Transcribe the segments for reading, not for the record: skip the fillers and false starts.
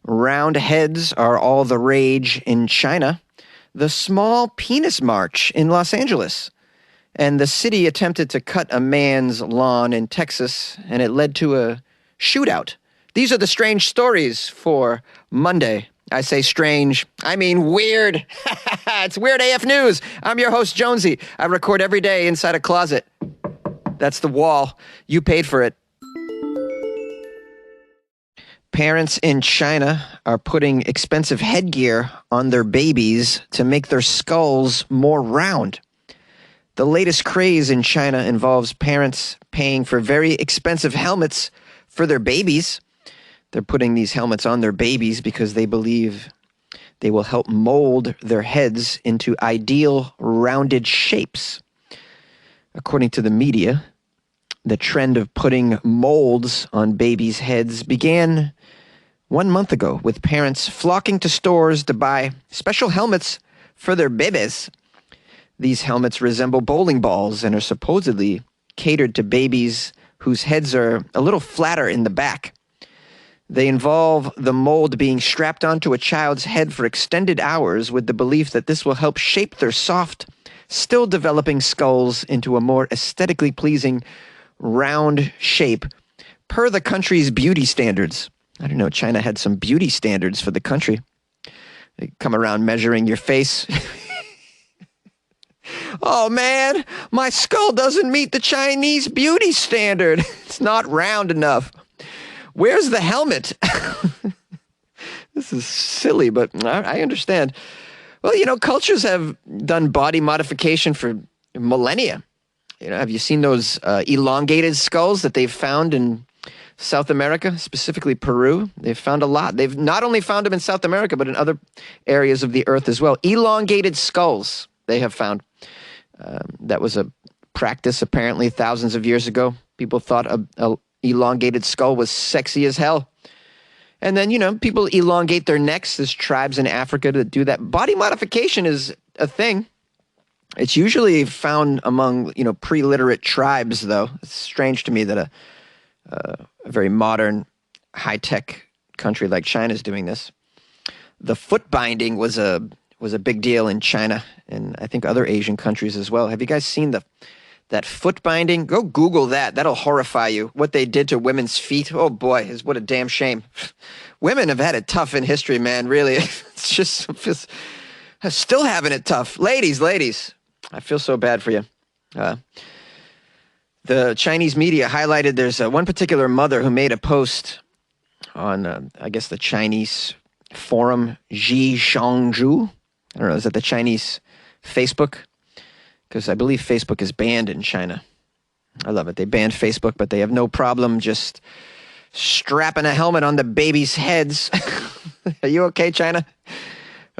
Round heads are all the rage in China. The Small Penis March in Los Angeles. And the city attempted to cut a man's lawn in Texas, and it led to a shootout. These are the strange stories for Monday. I say strange, I mean weird. It's Weird AF News. I'm your host, Jonesy. I record every day inside a closet. That's the wall. You paid for it. Parents in China are putting expensive headgear on their babies to make their skulls more round. The latest craze in China involves parents paying for very expensive helmets for their babies. They're putting these helmets on their babies because they believe they will help mold their heads into ideal rounded shapes. According to the media, the trend of putting molds on babies' heads began 1 month ago, with parents flocking to stores to buy special helmets for their babies. These helmets resemble bowling balls and are supposedly catered to babies whose heads are a little flatter in the back. They involve the mold being strapped onto a child's head for extended hours with the belief that this will help shape their soft, still developing skulls into a more aesthetically pleasing, round shape per the country's beauty standards. I don't know, China had some beauty standards for the country. They come around measuring your face. Oh man, my skull doesn't meet the Chinese beauty standard. It's not round enough. Where's the helmet? This is silly, but I understand. Well, you know, cultures have done body modification for millennia. You know, have you seen those elongated skulls that they've found in South America, specifically Peru? They've found a lot. They've not only found them in South America, but in other areas of the earth as well. Elongated skulls they have found. That was a practice apparently thousands of years ago. People thought a elongated skull was sexy as hell. And then, you know, people elongate their necks. There's tribes in Africa that do that. Body modification is a thing. It's usually found among, you know, pre-literate tribes, though. It's strange to me that a very modern, high-tech country like China is doing this. The foot binding was a big deal in China and I think other Asian countries as well. Have you guys seen that foot binding? Go Google that. That'll horrify you. What they did to women's feet. Oh boy, what a damn shame. Women have had it tough in history, man. Really, it's just still having it tough. Ladies, I feel so bad for you. The Chinese media highlighted there's one particular mother who made a post on, I guess, the Chinese forum, Ji Shangzhu. I don't know, is that the Chinese Facebook? Because I believe Facebook is banned in China. I love it. They banned Facebook, but they have no problem just strapping a helmet on the babies' heads. Are you okay, China?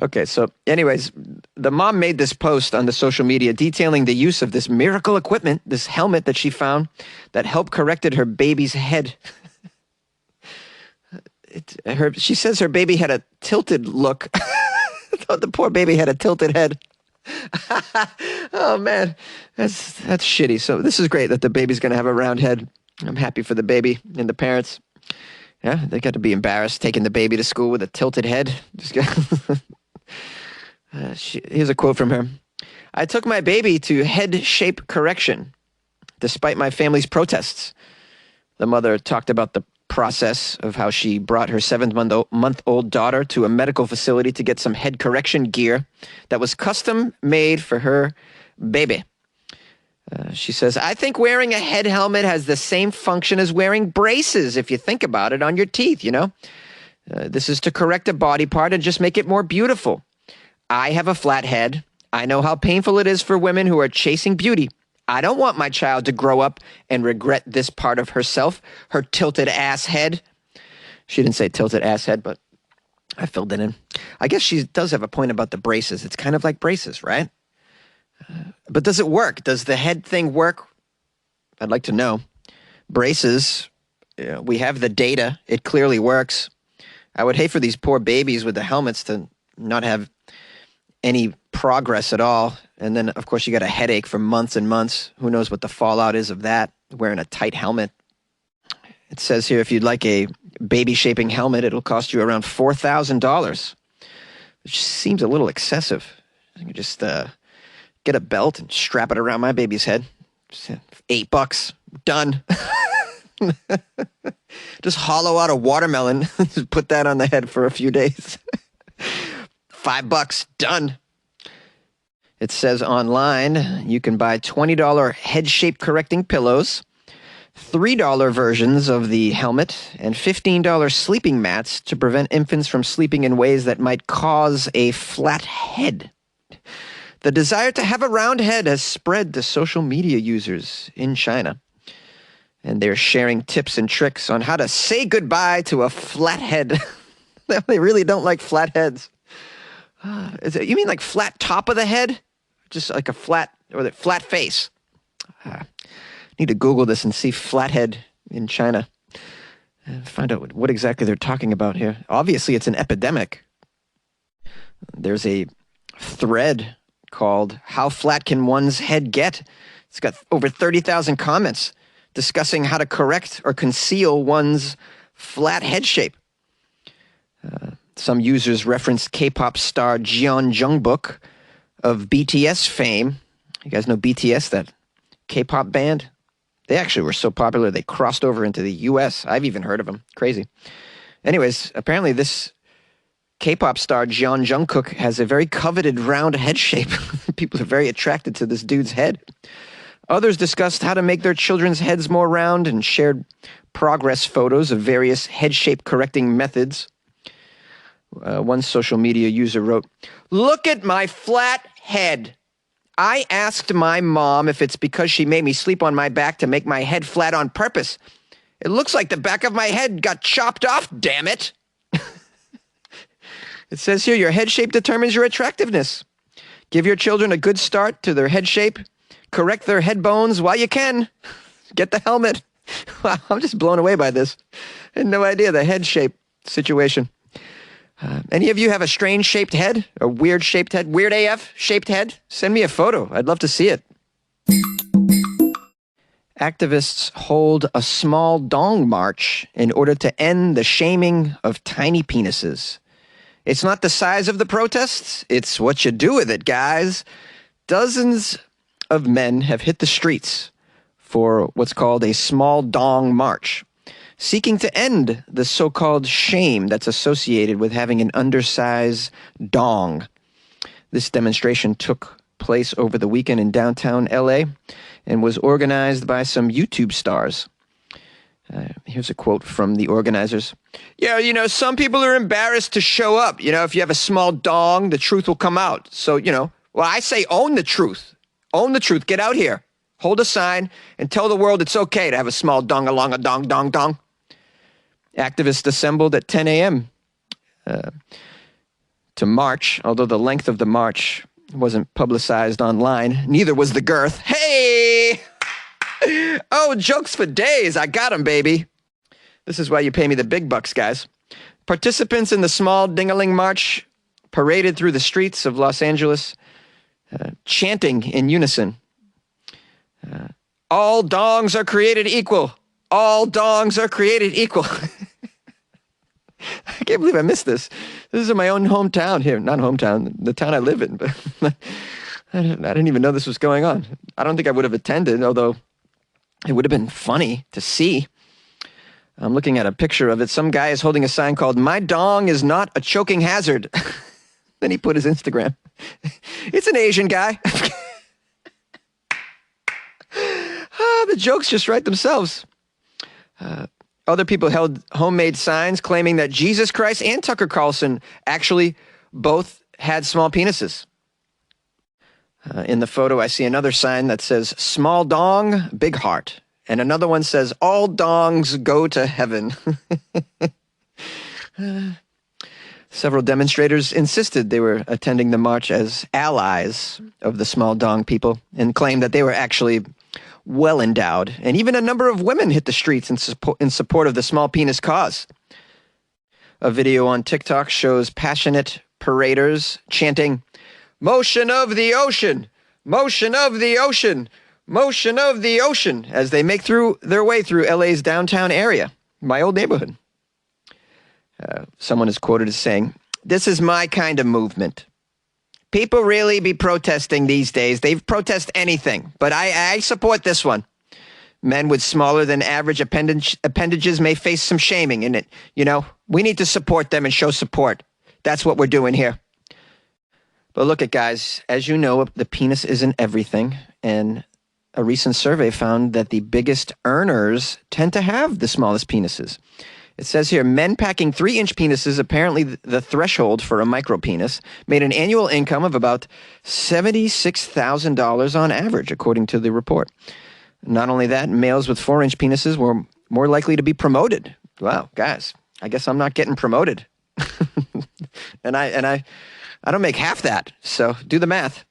Okay, so anyways, the mom made this post on the social media detailing the use of this miracle equipment, this helmet that she found that helped corrected her baby's head. She says her baby had a tilted look. The poor baby had a tilted head. Oh man, that's shitty. So this is great that the baby's going to have a round head. I'm happy for the baby and the parents. Yeah, they got to be embarrassed taking the baby to school with a tilted head. Here's a quote from her. I took my baby to head shape correction, despite my family's protests. The mother talked about the process of how she brought her 7-month-old daughter to a medical facility to get some head correction gear that was custom made for her baby. She says, I think wearing a head helmet has the same function as wearing braces, if you think about it, on your teeth, you know? This is to correct a body part and just make it more beautiful. I have a flat head. I know how painful it is for women who are chasing beauty. I don't want my child to grow up and regret this part of herself, her tilted ass head. She didn't say tilted ass head, but I filled it in. I guess she does have a point about the braces. It's kind of like braces, right? But does it work? Does the head thing work? I'd like to know. Braces, we have the data. It clearly works. I would hate for these poor babies with the helmets to not have any progress at all. And then, of course, you got a headache for months and months. Who knows what the fallout is of that, wearing a tight helmet. It says here if you'd like a baby-shaping helmet, it'll cost you around $4,000, which seems a little excessive. I can just get a belt and strap it around my baby's head. Just $8, done. Just hollow out a watermelon, just put that on the head for a few days. $5, done. It says online you can buy $20 head shape correcting pillows, $3 versions of the helmet, and $15 sleeping mats to prevent infants from sleeping in ways that might cause a flat head. The desire to have a round head has spread to social media users in China, and they're sharing tips and tricks on how to say goodbye to a flat head. They really don't like flat heads. You mean like flat top of the head? Just like a flat, or the flat face? Need to Google this and see flathead in China and find out what exactly they're talking about here. Obviously, it's an epidemic. There's a thread called "How Flat Can One's Head Get?" It's got over 30,000 comments discussing how to correct or conceal one's flat head shape. Some users referenced K-pop star Jeon Jungkook of BTS fame. You guys know BTS, that K-pop band? They actually were so popular they crossed over into the U.S. I've even heard of them. Crazy. Anyways, apparently this K-pop star Jeon Jungkook has a very coveted round head shape. People are very attracted to this dude's head. Others discussed how to make their children's heads more round and shared progress photos of various head shape correcting methods. One social media user wrote, "Look at my flat head. I asked my mom if it's because she made me sleep on my back to make my head flat on purpose. It looks like the back of my head got chopped off, damn it." It says here, your head shape determines your attractiveness. Give your children a good start to their head shape. Correct their head bones while you can. Get the helmet. Wow, I'm just blown away by this. I had no idea the head shape situation. Any of you have a strange shaped head? A weird shaped head? Weird AF shaped head? Send me a photo. I'd love to see it. Activists hold a small dong march in order to end the shaming of tiny penises. It's not the size of the protests, it's what you do with it, guys. Dozens of men have hit the streets for what's called a small dong march, seeking to end the so-called shame that's associated with having an undersized dong. This demonstration took place over the weekend in downtown LA and was organized by some YouTube stars. Here's a quote from the organizers. "Yeah, some people are embarrassed to show up. If you have a small dong, the truth will come out. So, well, I say own the truth. Own the truth. Get out here. Hold a sign and tell the world it's okay to have a small dong along a dong, dong, dong." Activists assembled at 10 a.m. To march, although the length of the march wasn't publicized online. Neither was the girth. Hey! Oh, jokes for days. I got 'em, baby. This is why you pay me the big bucks, guys. Participants in the small ding-a-ling march paraded through the streets of Los Angeles, chanting in unison. All dongs are created equal. All dongs are created equal. I can't believe I missed this. This is in my own hometown here. Not hometown, the town I live in. But I didn't even know this was going on. I don't think I would have attended, although it would have been funny to see. I'm looking at a picture of it. Some guy is holding a sign called "My dong is not a choking hazard." Then he put his Instagram. It's an Asian guy. The jokes just write themselves. Other people held homemade signs claiming that Jesus Christ and Tucker Carlson actually both had small penises. In the photo, I see another sign that says "Small dong, big heart." And another one says "All dongs go to heaven." Several demonstrators insisted they were attending the march as allies of the small dong people and claimed that they were actually well endowed. And even a number of women hit the streets in support of the small penis cause. A video on TikTok shows passionate paraders chanting, "Motion of the ocean! Motion of the ocean! Motion of the ocean!" as they make their way through LA's downtown area. my old neighborhood. Someone is quoted as saying, "This is my kind of movement." People really be protesting these days. They protest anything, but I support this one. Men with smaller than average appendages may face some shaming in it. We need to support them and show support. That's what we're doing here. But look at guys, as you know, the penis isn't everything. And a recent survey found that the biggest earners tend to have the smallest penises. It says here, men packing 3-inch penises, apparently the threshold for a micropenis, made an annual income of about $76,000 on average, according to the report. Not only that, males with 4-inch penises were more likely to be promoted. Wow, guys, I guess I'm not getting promoted. and I don't make half that, so do the math.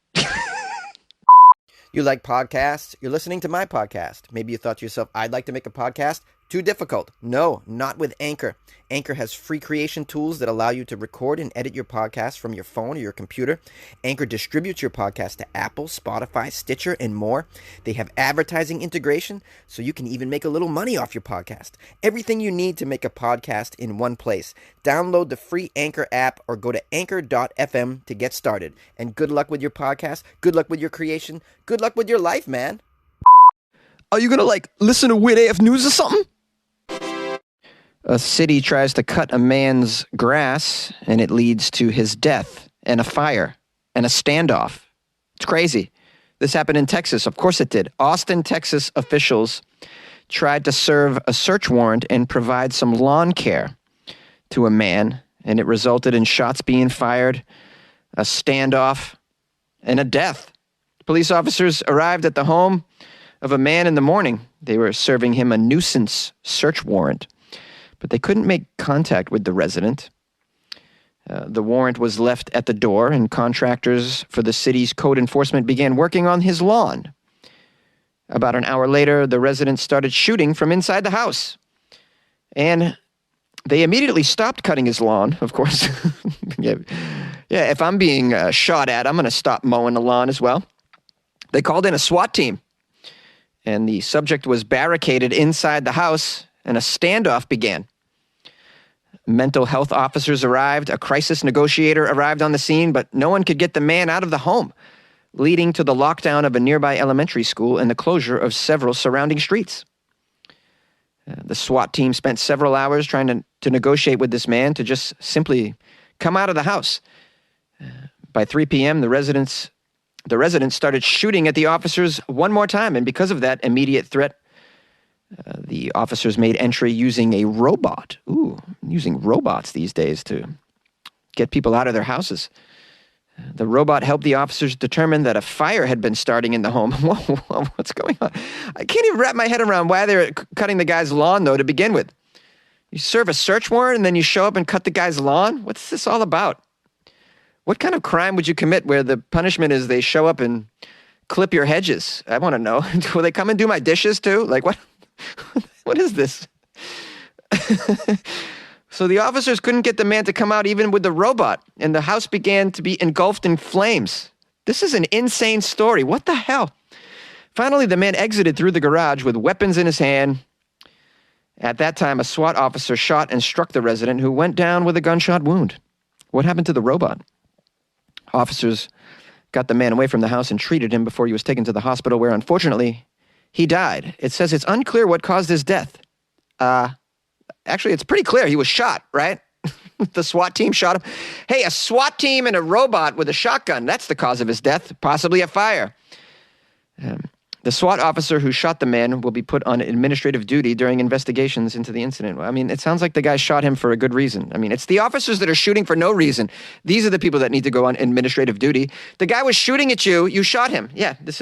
You like podcasts? You're listening to my podcast. Maybe you thought to yourself, I'd like to make a podcast. Too difficult. No, not with Anchor. Anchor has free creation tools that allow you to record and edit your podcast from your phone or your computer. Anchor distributes your podcast to Apple, Spotify, Stitcher, and more. They have advertising integration, so you can even make a little money off your podcast. Everything you need to make a podcast in one place. Download the free Anchor app or go to anchor.fm to get started. And good luck with your podcast. Good luck with your creation. Good luck with your life, man. Are you going to listen to Weird AF News or something? A city tries to cut a man's grass, and it leads to his death, and a fire, and a standoff. It's crazy. This happened in Texas. Of course it did. Austin, Texas officials tried to serve a search warrant and provide some lawn care to a man, and it resulted in shots being fired, a standoff, and a death. Police officers arrived at the home of a man in the morning. They were serving him a nuisance search warrant, but they couldn't make contact with the resident. The warrant was left at the door, and contractors for the city's code enforcement began working on his lawn. About an hour later, the resident started shooting from inside the house, and they immediately stopped cutting his lawn, of course. Yeah, if I'm being shot at, I'm going to stop mowing the lawn as well. They called in a SWAT team, and the subject was barricaded inside the house, and a standoff began. Mental health officers arrived. A crisis negotiator arrived on the scene, but no one could get the man out of the home, leading to the lockdown of a nearby elementary school and the closure of several surrounding streets. The SWAT team spent several hours trying to negotiate with this man to just simply come out of the house. By 3 p.m., the residents started shooting at the officers one more time, and because of that immediate threat, the officers made entry using a robot. Using robots these days to get people out of their houses. The robot helped the officers determine that a fire had been starting in the home. Whoa, what's going on? I can't even wrap my head around why they're cutting the guy's lawn, though, to begin with. You serve a search warrant and then you show up and cut the guy's lawn? What's this all about? What kind of crime would you commit where the punishment is they show up and clip your hedges? I want to know. Will they come and do my dishes, too? What? What is this? So the officers couldn't get the man to come out even with the robot, and the house began to be engulfed in flames. This is an insane story. What the hell? Finally, the man exited through the garage with weapons in his hand. At that time, a SWAT officer shot and struck the resident, who went down with a gunshot wound. What happened to the robot? Officers got the man away from the house and treated him before he was taken to the hospital, where unfortunately he died. It says it's unclear what caused his death. Actually, it's pretty clear. He was shot, right? The SWAT team shot him. Hey, a SWAT team and a robot with a shotgun. That's the cause of his death. Possibly a fire. The SWAT officer who shot the man will be put on administrative duty during investigations into the incident. I mean, it sounds like the guy shot him for a good reason. I mean, it's the officers that are shooting for no reason. These are the people that need to go on administrative duty. The guy was shooting at you. You shot him. Yeah, this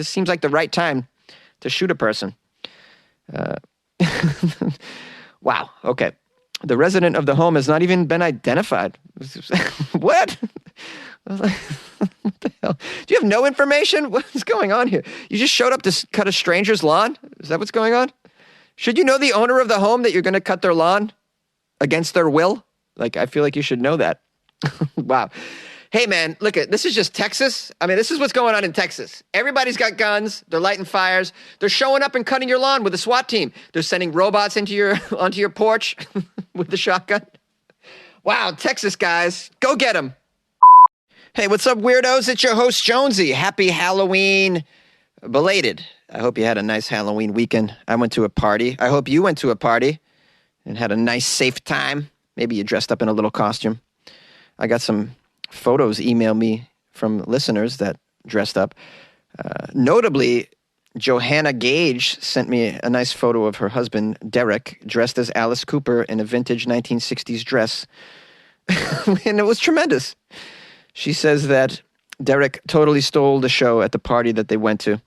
seems like the right time to shoot a person. Wow. Okay. The resident of the home has not even been identified. What? I was like, what the hell? Do you have no information? What is going on here? You just showed up to cut a stranger's lawn? Is that what's going on? Should you know the owner of the home that you're going to cut their lawn against their will? I feel like you should know that. Wow. Hey, man, look this is just Texas. I mean, this is what's going on in Texas. Everybody's got guns. They're lighting fires. They're showing up and cutting your lawn with a SWAT team. They're sending robots onto your porch with the shotgun. Wow, Texas guys, go get them. Hey, what's up, weirdos? It's your host, Jonesy. Happy Halloween belated. I hope you had a nice Halloween weekend. I went to a party. I hope you went to a party and had a nice, safe time. Maybe you dressed up in a little costume. I got some photos emailed me from listeners that dressed up. Notably, Johanna Gage sent me a nice photo of her husband, Derek, dressed as Alice Cooper in a vintage 1960s dress. And it was tremendous. She says that Derek totally stole the show at the party that they went to.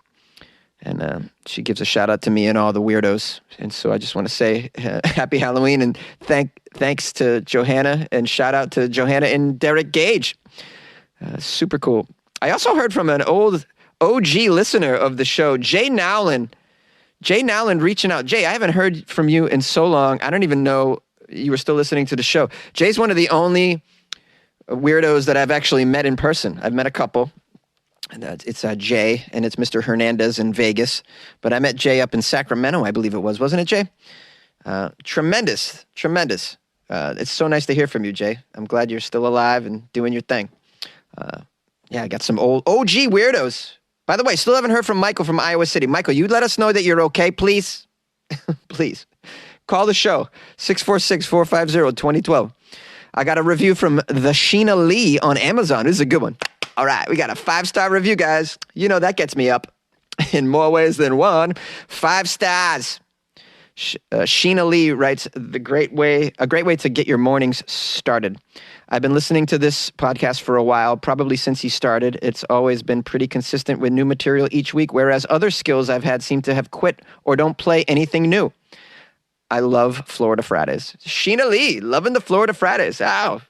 And she gives a shout out to me and all the weirdos. And so I just want to say happy Halloween and thanks to Johanna, and shout out to Johanna and Derek Gage. Super cool. I also heard from an old OG listener of the show, Jay Nowlin. Jay Nowlin reaching out. Jay, I haven't heard from you in so long. I don't even know you were still listening to the show. Jay's one of the only weirdos that I've actually met in person. I've met a couple. And it's Jay, and it's Mr. Hernandez in Vegas. But I met Jay up in Sacramento, I believe it was. Wasn't it, Jay? Tremendous. It's so nice to hear from you, Jay. I'm glad you're still alive and doing your thing. I got some old OG weirdos. By the way, still haven't heard from Michael from Iowa City. Michael, you let us know that you're okay, please? Please. Call the show, 646-450-2012. I got a review from the Sheena Lee on Amazon. This is a good one. All right, we got a 5-star review, guys. You know that gets me up in more ways than one. 5 stars. Sheena Lee writes, a great way to get your mornings started. I've been listening to this podcast for a while, probably since he started. It's always been pretty consistent with new material each week, whereas other skills I've had seem to have quit or don't play anything new. I love Florida Fridays. Sheena Lee, loving the Florida Fridays. Ow.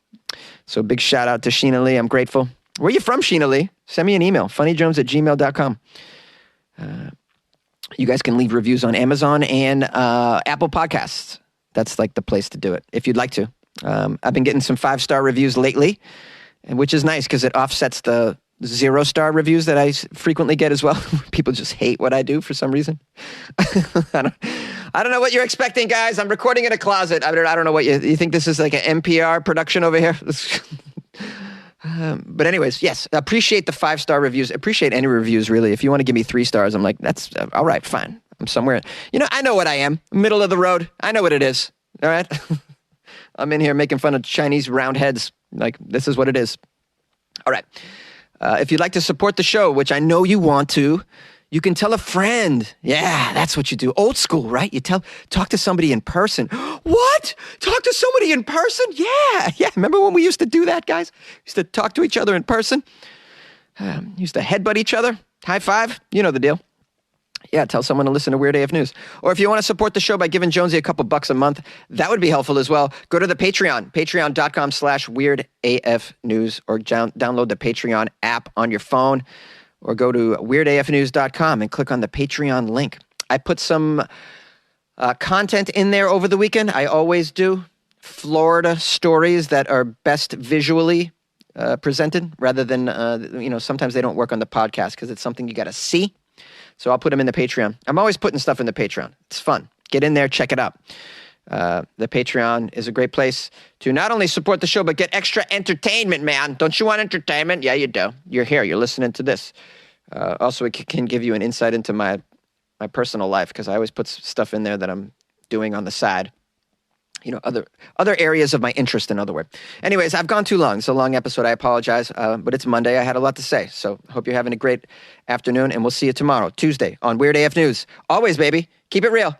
So big shout out to Sheena Lee. I'm grateful. Where are you from, Sheena Lee? Send me an email, funnyjones@gmail.com. You guys can leave reviews on Amazon and Apple Podcasts. That's like the place to do it, if you'd like to. I've been getting some 5-star reviews lately, which is nice because it offsets the 0-star reviews that I frequently get as well. People just hate what I do for some reason. I don't know what you're expecting, guys. I'm recording in a closet. I don't know what you think this is like an NPR production over here. But anyways, yes, appreciate the 5-star reviews. Appreciate any reviews, really. If you want to give me 3 stars, I'm like, that's all right, fine. I'm somewhere. I know what I am. Middle of the road. I know what it is. All right. I'm in here making fun of Chinese round heads. Like, this is what it is. All right. If you'd like to support the show, which I know you want to, you can tell a friend. Yeah, that's what you do. Old school, right? Talk to somebody in person. What? Talk to somebody in person? Yeah. Remember when we used to do that, guys? Used to talk to each other in person. Used to headbutt each other. High five. You know the deal. Yeah, tell someone to listen to Weird AF News. Or if you want to support the show by giving Jonesy a couple bucks a month, that would be helpful as well. Go to the Patreon, patreon.com/weirdafnews, or download the Patreon app on your phone, or go to weirdafnews.com and click on the Patreon link. I put some content in there over the weekend. I always do. Florida stories that are best visually presented, rather than, sometimes they don't work on the podcast because it's something you got to see. So I'll put them in the Patreon. I'm always putting stuff in the Patreon. It's fun. Get in there, check it out. The Patreon is a great place to not only support the show, but get extra entertainment, man. Don't you want entertainment? Yeah, you do. You're here. You're listening to this. Also, it can give you an insight into my personal life, because I always put stuff in there that I'm doing on the side. Other areas of my interest, in other words. Anyways, I've gone too long. It's a long episode. I apologize. But it's Monday. I had a lot to say. So hope you're having a great afternoon, and we'll see you tomorrow, Tuesday, on Weird AF News. Always, baby. Keep it real.